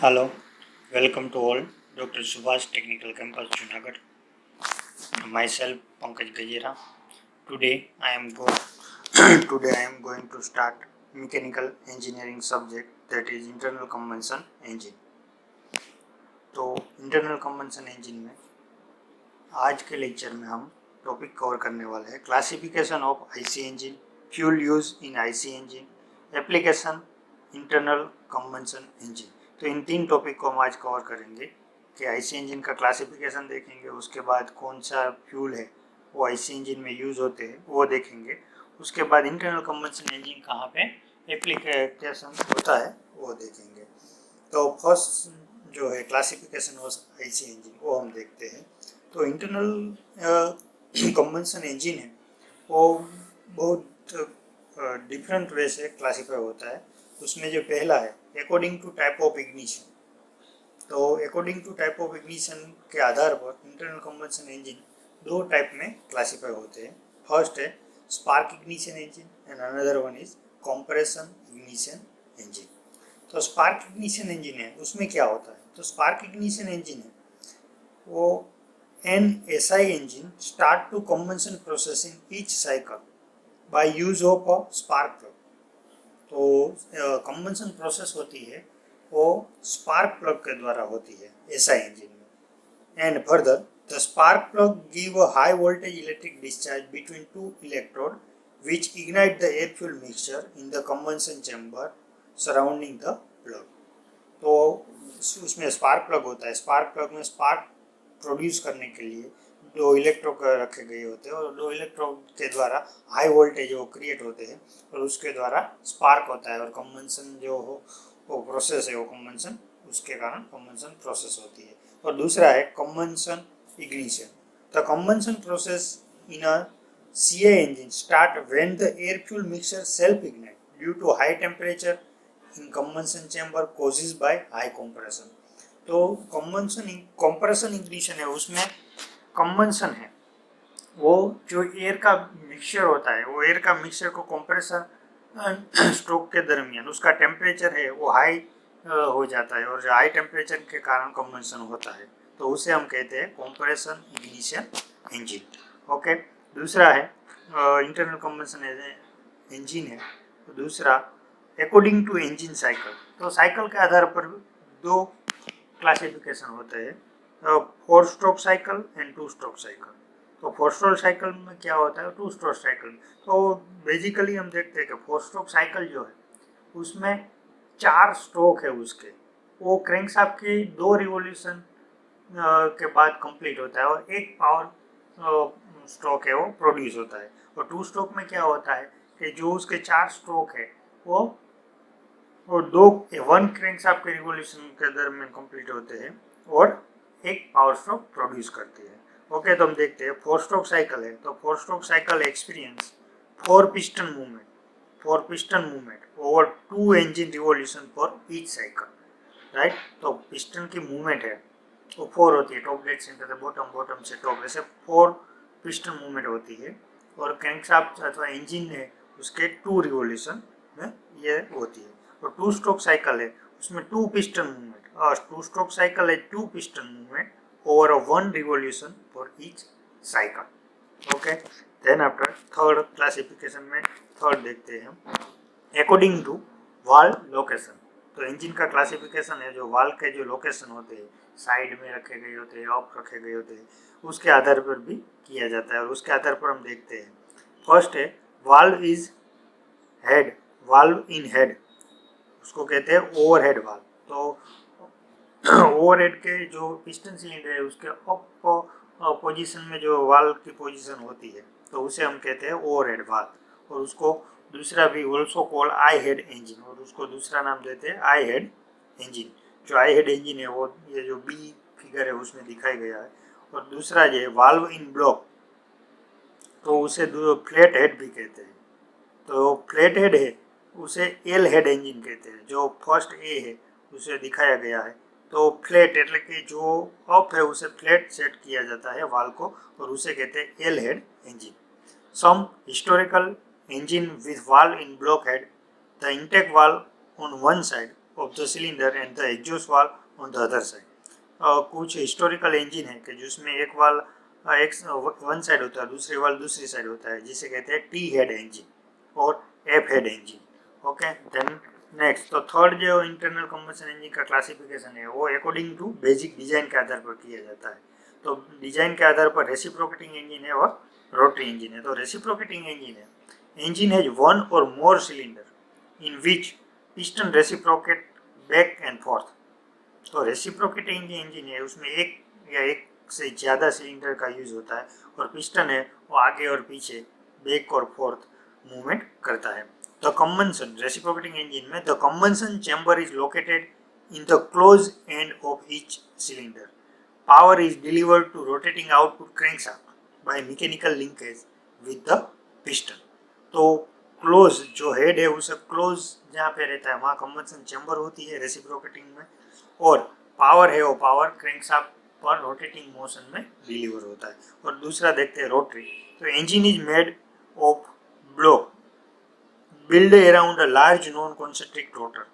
Hello, welcome to all. Dr. Subhash Technical Campus Junagadh. Myself Pankaj Gajera. Today I am going to start mechanical engineering subject, that is internal combustion engine. तो internal combustion engine में आज के lecture में हम topic cover करने वाले हैं classification of IC engine, fuel use in IC engine, application internal combustion engine. तो इन तीन टॉपिक को हम आज कवर करेंगे कि आईसी इंजन का क्लासिफिकेशन देखेंगे, उसके बाद कौन सा फ्यूल है वो आईसी इंजन में यूज़ होते हैं वो देखेंगे, उसके बाद इंटरनल कंबशन इंजन कहाँ पे एप्लीकेशन होता है वो देखेंगे। तो फर्स्ट जो है क्लासिफिकेशन ऑफ आईसी इंजन वो हम देखते हैं। तो इंटरनल कंबशन इंजन है वो बहुत डिफरेंट वे से क्लासीफाई होता है। उसमें जो पहला है according to type of ignition. तो according to type of ignition के आधार पर इंटरनल कंबशन इंजन दो टाइप में क्लासीफाई होते हैं। फर्स्ट है spark ignition engine and another one is compression ignition engine. तो स्पार्क इग्निशन इंजन है उसमें क्या होता है, तो स्पार्क इग्निशन इंजन है वो an SI engine start to combustion process in each cycle by use of a spark plug. तो कंबशन प्रोसेस होती है वो स्पार्क प्लग के द्वारा होती है एसआई इंजन में। And further the spark plug give a high voltage electric discharge between two electrode which ignite the air fuel mixture in the combustion chamber surrounding the plug। तो उसमें spark plug होता है। Spark plug में spark produce करने के लिए दो electrode रखे गए होते हैं और दो इलेक्ट्रोड के द्वारा हाई वोल्टेज वो क्रिएट होते हैं और उसके द्वारा स्पार्क होता है और कंबशन जो हो वो प्रोसेस है वो कंबशन, उसके कारण कंबशन प्रोसेस होती है। और दूसरा है combustion ignition. The combustion process in a CI engine start when the air fuel mixture self ignite due to high temperature in combustion chamber causes by high compression। तो compression ignition है उसमें combustion है वो जो air का mixture होता है वो एयर का मिक्सचर को कंप्रेशन स्ट्रोक के दरमियान उसका टेम्परेचर है वो हाई हो जाता है और हाई टेम्परेचर के कारण कंबशन होता है, तो उसे हम कहते हैं कंप्रेशन इग्निशन इंजन। ओके, दूसरा है इंटरनल कंबशन इंजन है। तो दूसरा अकॉर्डिंग टू इंजन साइकिल। तो साइकिल के आधार पर दो क्लासिफिकेशन होते हैं, 4 stroke cycle and 2 stroke cycle. तो 4 स्ट्रोक साइकिल में क्या होता है, 2 स्ट्रोक साइकिल में तो बेसिकली हम देखते हैं कि 4 स्ट्रोक साइकिल जो है उसमें 4 स्ट्रोक है उसके, वो क्रैंकशाफ्ट के 2 रिवॉल्यूशन के बाद कंप्लीट होता है और एक पावर स्ट्रोक है वो प्रोड्यूस होता है। और 2 स्ट्रोक में क्या होता है कि जो उसके 4 स्ट्रोक है वो 1 क्रैंकशाफ्ट के रिवॉल्यूशन के दरमियान कंप्लीट होते हैं और एक पावर स्ट्रोक प्रोड्यूस करती है। ओके, तो हम देखते हैं 4 स्ट्रोक साइकिल है। तो 4 stroke cycle experience 4 piston movement over 2 engine revolution for each cycle, right. तो पिस्टन की मूवमेंट है वो 4 होती है, टॉप डेड सेंटर से बॉटम, बॉटम से टॉप, ऐसे 4 पिस्टन मूवमेंट होती है और क्रैंकशाफ्ट अथवा इंजन है उसके 2 रिवॉल्यूशन में ये होती है। और 2 स्ट्रोक साइकिल है उसमें 2 पिस्टन मूवमेंट और 2 स्ट्रोक साइकिल है 2 piston movement over 1 revolution for each cycle. Okay, then after third classification में थर्ड देखते हैं हम अकॉर्डिंग टू वाल्व लोकेशन। तो इंजन का क्लासिफिकेशन है जो वाल्व के जो लोकेशन होते हैं, साइड में रखे गए होते हैं, ऑफ रखे गए होते हैं, उसके आधार पर भी किया जाता है और उसके आधार पर हम देखते हैं। फर्स्ट है valve is head, valve in head, उसको कहते हैं ओवरहेड वाल्व। तो ओवरहेड के जो पिस्टन सिलेंडर है उसके अप पोजीशन में जो वाल्व की पोजीशन होती है तो उसे हम कहते हैं ओवरहेड वाल्व। और उसको दूसरा भी ऑल्सो कॉल आई हेड इंजन, और उसको दूसरा नाम देते हैं आई हेड इंजन। जो आई हेड इंजन है वो ये जो बी फिगर है उसमें दिखाया गया है। और दूसरा जो है वाल्व इन ब्लॉक, तो उसे फ्लैट हेड भी कहते हैं। तो फ्लैट हेड है उसे एल हेड इंजन कहते हैं। जो फर्स्ट ए है उसे दिखाया गया है। तो फ्लैट એટલે कि जो अप है उसे फ्लैट सेट किया जाता है वाल्व को और उसे कहते हैं L head engine. Some historical engine with valve in block head, the intake valve on one side of the cylinder and the exhaust valve on the other side. कुछ historical engine है कि जिसमें एक वाल एक वन साइड होता है, दूसरी वाल दूसरी साइड होता है, जिसे कहते हैं टी हेड इंजन और F head engine. Okay, then next तो थर्ड जो इंटरनल कंबशन इंजन का क्लासिफिकेशन है वो अकॉर्डिंग टू बेसिक डिजाइन के आधार पर किया जाता है. तो डिजाइन के आधार पर रेसिप्रोकेटिंग इंजन है और रोटरी इंजन है. तो रेसिप्रोकेटिंग इंजन है, engine has one or more cylinder in which piston reciprocate back and forth. तो रेसिप्रोकेटिंग इंजन है उसमें एक या एक से ज़्यादा सिलेंडर का यूज होता है और पिस्टन है वो आगे और पीछे बैक और फोर्थ मूवमेंट करता है. द कंबंशन रेसिप्रोकेटिंग इंजन में the combustion chamber is located in the close end of each cylinder. Power is delivered to rotating output crankshaft by mechanical linkage with the piston. तो close जो head है उसे close जहाँ पे रहता है वहाँ कंबंशन चैम्बर होती है रेसिप्रोकेटिंग में, और पावर है वो पावर क्रैंकशाफ्ट पर रोटेटिंग मोशन में डिलीवर होता है. और दूसरा देखते हैं रोटरी. तो engine is made of block build around a large non concentric rotor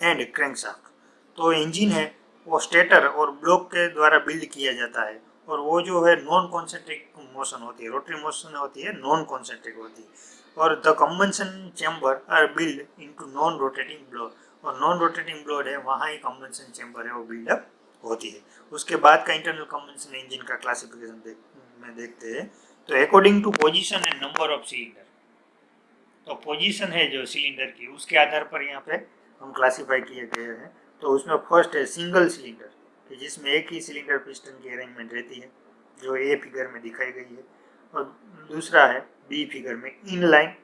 and crankshaft. तो इंजन है वो स्टेटर और ब्लॉक के द्वारा बिल्ड किया जाता है, और वो जो है नॉन कॉन्सेंट्रिक मोशन होती है, रोटरी मोशन होती है नॉन कॉन्सेंट्रिक होती है. और the combustion chamber are build into non rotating block, और नॉन रोटेटिंग ब्लॉड है वहाँ ही कंबंशन चैम्बर है वो बिल्डअप होती है. उसके बाद का इंटरनल कंबंशन इंजन का क्लासिफिकेशन में देखते हैं. तो according to position and number of cylinder, तो पोजीशन है जो सिलेंडर की उसके आधार पर यहाँ पे हम क्लासीफाई किए गए हैं. तो उसमें फर्स्ट है सिंगल सिलेंडर कि जिसमें एक ही सिलेंडर पिस्टन की अरेंजमेंट रहती है जो ए फिगर में दिखाई गई है. और दूसरा है बी फिगर में इनलाइन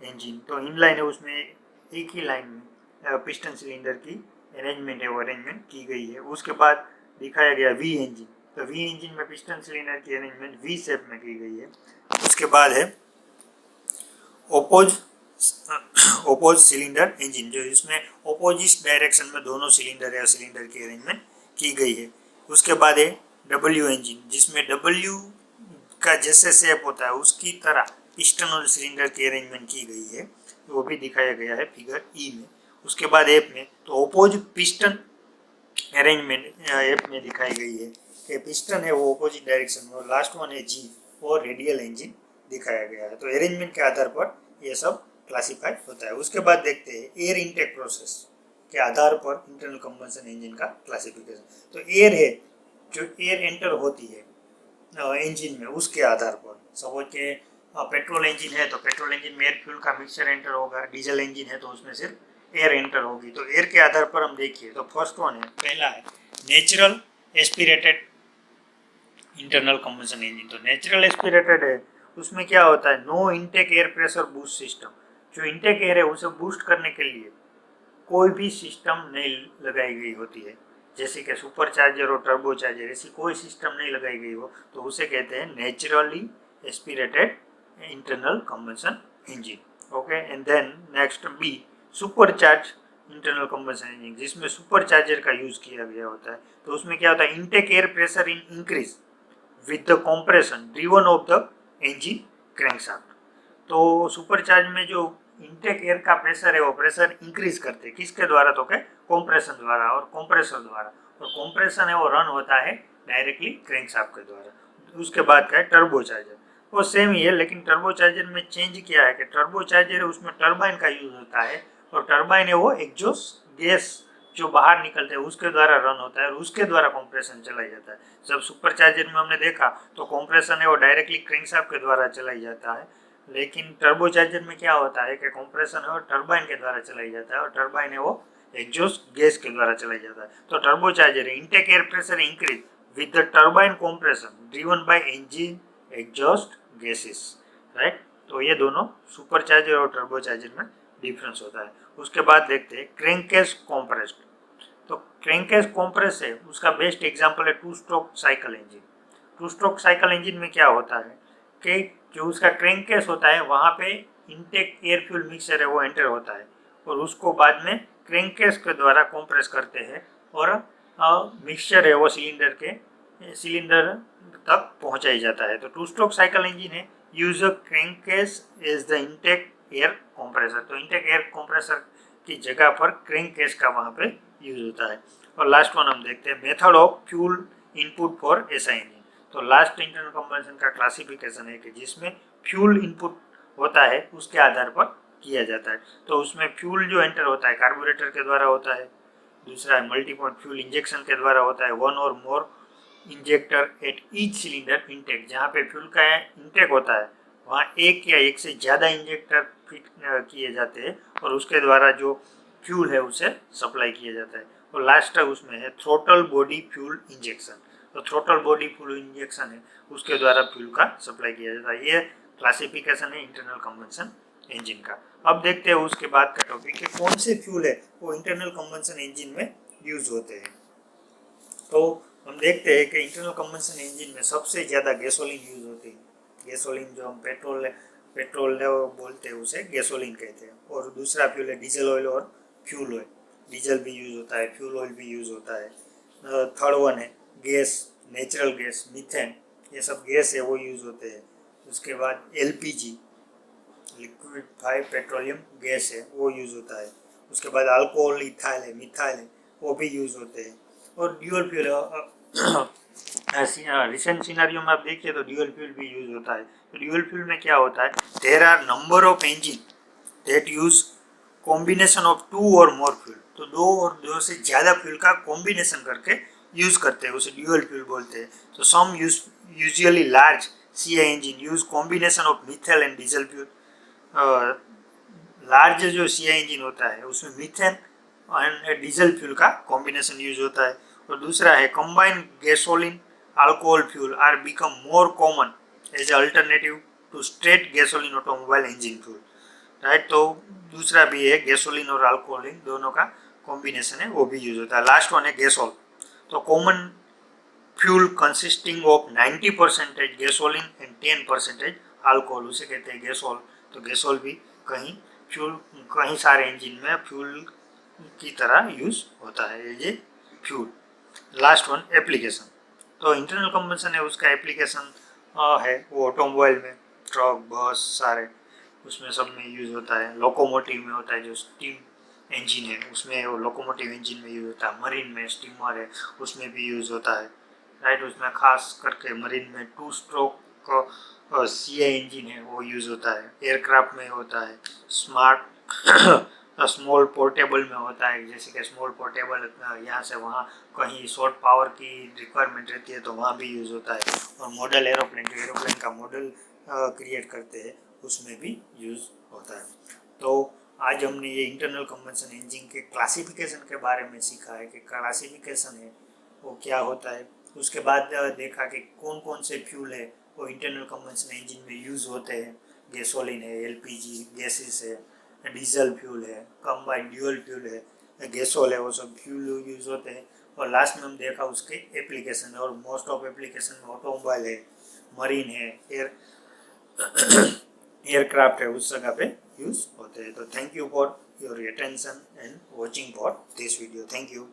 इंजन. तो इनलाइन है उसमें एक ही लाइन में पिस्टन सिलेंडर की अरेंजमेंट है वो अरेंजमेंट की गई है. उसके बाद दिखाया गया वी इंजन. तो वी इंजन में पिस्टन सिलेंडर की अरेंजमेंट वी शेप में की गई है. उसके बाद है ओपोज सिलेंडर इंजन, जो इसमें ओपोजिट डायरेक्शन में दोनों सिलेंडर या सिलेंडर की अरेंजमेंट की गई है. उसके बाद है डब्ल्यू इंजन, जिसमें डब्ल्यू का जैसे शेप होता है उसकी तरह पिस्टन और सिलेंडर की अरेंजमेंट की गई है, वो भी दिखाया गया है फिगर ई में. उसके बाद एफ में तो ओपोज पिस्टन अरेंजमेंट एफ में दिखाई गई है कि पिस्टन है वो ओपोजिट डायरेक्शन में, और लास्ट वन है जी और रेडियल इंजन दिखाया गया है. तो अरेंजमेंट के आधार पर ये सब क्लासिफाई होता है. उसके बाद देखते हैं एयर इनटेक प्रोसेस के आधार पर इंटरनल कंबंशन इंजन का क्लासिफिकेशन. तो एयर है जो एयर एंटर होती है इंजन में उसके आधार पर. सपोज के पेट्रोल इंजन है तो पेट्रोल इंजन में एयर फ्यूल का मिक्सचर एंटर होगा. डीजल इंजन है तो उसमें सिर्फ एयर एंटर होगी. तो एयर के आधार पर हम देखिए तो फर्स्ट वन है, पहला है natural aspirated internal combustion engine. तो नेचुरल एस्पिरेटेड है उसमें क्या होता है, no intake air pressure boost system. जो इनटेक एयर है उसे बूस्ट करने के लिए कोई भी सिस्टम नहीं लगाई गई होती है, जैसे कि सुपर चार्जर और टर्बो चार्जर, ऐसी कोई सिस्टम नहीं लगाई गई हो तो उसे कहते हैं naturally aspirated internal combustion engine. Okay, and then next B super charge internal combustion engine, जिसमें सुपर चार्जर का यूज किया गया होता है. तो उसमें क्या होता है, intake air pressure in increase with the compression driven of the engine crankshaft. तो सुपरचार्ज में जो इनटेक एयर का प्रेशर है वो प्रेशर इंक्रीज करते हैं किसके द्वारा, तो क्या कंप्रेशन द्वारा और कंप्रेसर द्वारा. और कंप्रेशन है वो रन होता है डायरेक्टली क्रैंकशाफ्ट के द्वारा. उसके बाद क्या है टर्बो चार्जर, वो सेम ही है लेकिन टर्बो चार्जर में चेंज किया है कि टर्बो चार्जर है उसमें टर्बाइन का यूज होता है, और टर्बाइन है वो एग्जॉस्ट गैस जो बाहर निकलते हैं उसके द्वारा रन होता है और उसके द्वारा कंप्रेशन चलाई जाता है. जब सुपर चार्जर में हमने देखा तो कंप्रेशन है वो डायरेक्टली क्रैंकशाफ्ट के द्वारा चलाई जाता है, लेकिन टर्बो चार्जर में क्या होता है कि कंप्रेशन है वो टर्बाइन के द्वारा चलाई जाता है और टर्बाइन है वो एग्जॉस्ट गैस के द्वारा चलाई जाता है. तो टर्बो चार्जर है intake air pressure increase with the turbine compression driven by engine exhaust gases. Right, तो ये दोनों सुपर चार्जर और टर्बो चार्जर में डिफरेंस होता है. उसके बाद देखते हैं क्रैंककेस कॉम्प्रेस्ड. तो क्रैंककेस कॉम्प्रेस है उसका बेस्ट एग्जांपल है two stroke cycle engine. Two stroke cycle engine में क्या होता है कि जो उसका क्रैंककेस होता है वहाँ पे इनटेक एयर फ्यूल मिक्सचर है वो एंटर होता है और उसको बाद में क्रैंककेस के द्वारा कंप्रेस करते हैं और मिक्सचर है वो सिलेंडर तक पहुँचाई जाता है. तो टू स्ट्रोक साइकिल इंजन है use a crankcase is the intake air compressor. तो इनटेक एयर कंप्रेसर की जगह पर क्रैंककेस का वहाँ पे यूज होता है। और लास्ट वन हम देखते हैं method of fuel input for SI engine. तो लास्ट इंटरनल कंबशन का क्लासिफिकेशन है कि जिसमें फ्यूल इनपुट होता है उसके आधार पर किया जाता है। तो उसमें फ्यूल जो एंटर होता है कार्बोरेटर के द्वारा होता है, दूसरा है मल्टीपॉइंट फ्यूल इंजेक्शन के द्वारा होता है, one or more injector at each cylinder intake. जहाँ पे फ्यूल का इनटेक होता है वहाँ एक या एक से ज़्यादा इंजेक्टर फिट किए जाते हैं और उसके द्वारा जो फ्यूल है उसे सप्लाई किया जाता है। और लास्ट उसमें है थ्रोटल बॉडी फ्यूल इंजेक्शन। तो थ्रोटल बॉडी फ्यूल इंजेक्शन है उसके द्वारा फ्यूल का सप्लाई किया जाता है। ये क्लासिफिकेशन है इंटरनल कंबशन इंजन का। अब देखते हैं उसके बाद का टॉपिक कि कौन से फ्यूल है वो इंटरनल कंबशन इंजन में यूज होते हैं। तो हम देखते हैं कि इंटरनल कंबशन इंजन में सबसे ज़्यादा गैसोलीन यूज होती है। गैसोलीन जो हम पेट्रोल बोलते हैं उसे गैसोलीन कहते हैं। और दूसरा फ्यूल है डीजल ऑयल और फ्यूल ऑयल। डीजल भी यूज होता है, फ्यूल ऑयल भी यूज होता है। थर्ड वन है गैस, नेचुरल गैस, मीथेन, ये सब गैस है वो यूज होते हैं। उसके बाद एलपीजी, लिक्विफाइड पेट्रोलियम गैस है वो यूज होता है। उसके बाद अल्कोहल, इथाइल है, मिथाइल है, वो भी यूज होते हैं। और ड्यूअल फ्यूल रिसेंट सिनेरियो में आप देखिए तो ड्यूअल फ्यूल भी यूज होता है। तो ड्यूअल फ्यूल में क्या होता है, there are number of engine that use combination of two और मोर फ्यूल। तो दो से ज़्यादा फ्यूल का कॉम्बिनेशन करके यूज करते हैं, उसे ड्यूअल फ्यूल बोलते हैं। तो some usually large CI engine use combination of methane and diesel fuel. Large जो सीआई इंजन होता है उसमें मीथेन एंड डीजल फ्यूल का कॉम्बिनेशन यूज होता है। और दूसरा है combined gasoline alcohol fuel are become more common as alternative to straight gasoline automobile engine fuel, right. तो दूसरा भी है गैसोलीन और अल्कोहलिन दोनों का कॉम्बिनेशन है वो भी यूज होता है। लास्ट वन है गैसोल। तो common fuel consisting of 90% gasoline and 10% alcohol, उसे कहते हैं गैसोल। तो गैसोल भी कहीं सारे इंजन में फ्यूल की तरह यूज होता है as a fuel. Last one application. तो इंटरनल कंबशन है उसका एप्लीकेशन है वो ऑटोमोबाइल में, ट्रक, बस, सारे उसमें सब में यूज होता है। लोकोमोटिव में होता है, जो स्टीम इंजन है उसमें वो लोकोमोटिव इंजन में यूज होता है। मरीन में स्टीमर है उसमें भी यूज होता है, राइट। उसमें खास करके मरीन में 2 स्ट्रोक सीए इंजन है वो यूज होता है। एयरक्राफ्ट में होता है, स्मॉल पोर्टेबल में होता है, जैसे कि स्मॉल पोर्टेबल यहाँ से वहाँ कहीं शॉर्ट पावर की रिक्वायरमेंट रहती है तो वहाँ भी यूज़ होता है। और मॉडल एरोप्लेन, जो एरोप्लेन का मॉडल क्रिएट करते हैं उसमें भी यूज़ होता है। तो आज हमने ये इंटरनल कंबशन इंजन के क्लासिफिकेशन के बारे में सीखा है कि क्लासिफिकेशन है वो क्या होता है। उसके बाद देखा कि कौन कौन से फ्यूल है वो इंटरनल कंबशन इंजन में यूज़ होते हैं। गैसोलीन है, एलपीजी गैसेस है, डीजल फ्यूल है, कंबाइंड ड्यूअल फ्यूल है, गैसोल है, वो सब फ्यूल यूज़ होते हैं। और लास्ट में हम देखा उसके एप्लीकेशन है। और मोस्ट ऑफ एप्लीकेशन में ऑटोमोबाइल है, मरीन है, एयरक्राफ्ट है, उस जगह पे यूज़ होते हैं। तो thank you for your attention and watching for this video. Thank you.